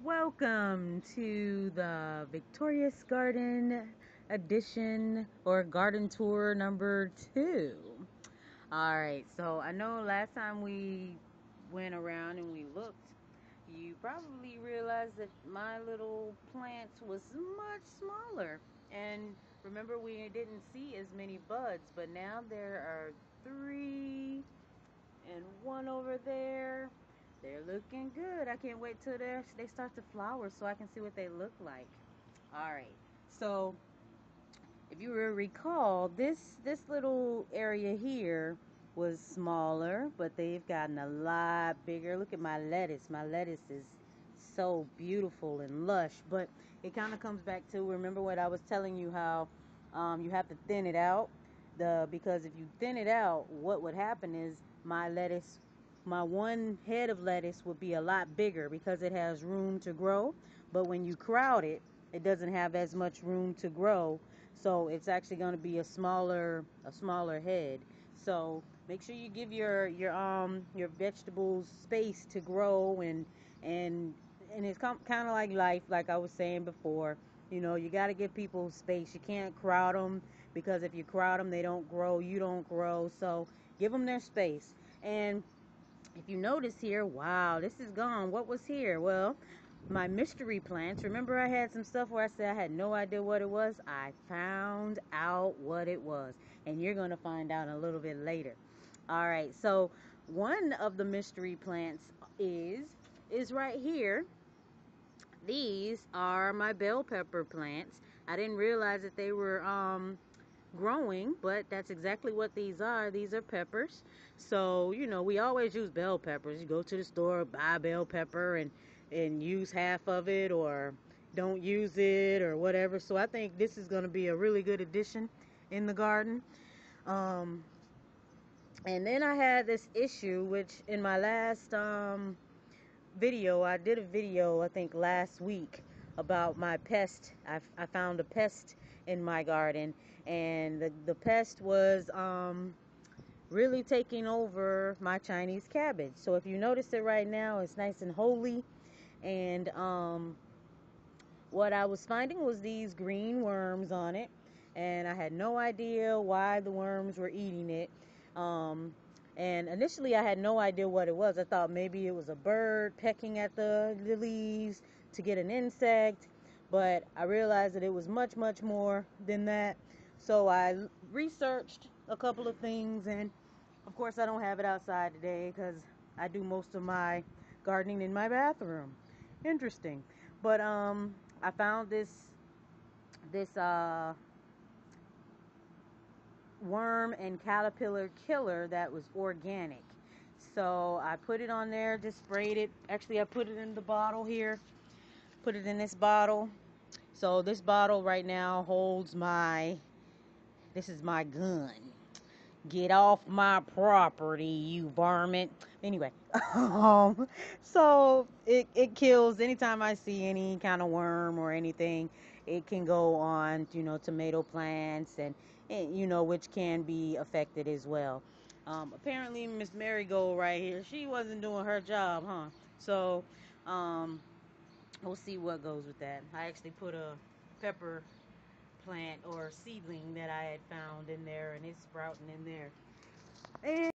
Welcome to the Victorious Garden edition or garden tour number 2. All right, so I know last time we went around and we looked, you probably realized that my little plants was much smaller. And remember, we didn't see as many buds, but now there are 3 and 1 over there. They're looking good. I can't wait till they start to flower so I can see what they look like. All right. So if you will recall, this little area here was smaller, but they've gotten a lot bigger. Look at my lettuce. My lettuce is so beautiful and lush, but it kind of comes back to, remember what I was telling you, how you have to thin it out. Because if you thin it out, what would happen is my one head of lettuce would be a lot bigger because it has room to grow. But when you crowd it, it doesn't have as much room to grow. So it's actually going to be a smaller head. So make sure you give your vegetables space to grow, and it's kind of like life, like I was saying before. You got to give people space. You can't crowd them, because if you crowd them, they don't grow. You don't grow. So give them their space. And if you notice here, wow, this is gone. What was here? Well, my mystery plants. Remember, I had some stuff where I said I had no idea what it was? I found out what it was. And you're going to find out a little bit later. All right, so one of the mystery plants is right here. These are my bell pepper plants. I didn't realize that they were growing, but that's exactly what these are. These are peppers. So we always use bell peppers. You go to the store, buy bell pepper, and use half of it, or don't use it, or whatever. So I think this is going to be a really good addition in the garden. um and then I had this issue, which in my last video, I did a video I think last week about my pest. I found a pest in my garden, and the pest was really taking over my Chinese cabbage. So if you notice it right now, it's nice and holy. And what I was finding was these green worms on it, and I had no idea why the worms were eating it. Um, and initially, I had no idea what it was. I thought maybe it was a bird pecking at the leaves to get an insect, but I realized that it was much, much more than that. So I researched a couple of things, and of course, I don't have it outside today because I do most of my gardening in my bathroom. Interesting. But I found this worm and caterpillar killer that was organic. So I put it on there, just sprayed it. Actually, I put it in the bottle here. Put it in this bottle. So this bottle right now holds this is my gun. Get off my property, you varmint. Anyway, so it kills anytime I see any kind of worm or anything. It can go on, tomato plants, and which can be affected as well. Apparently, Miss Marigold right here, she wasn't doing her job, huh? So, um, we'll see what goes with that. I actually put a pepper plant or seedling that I had found in there, and it's sprouting in there. And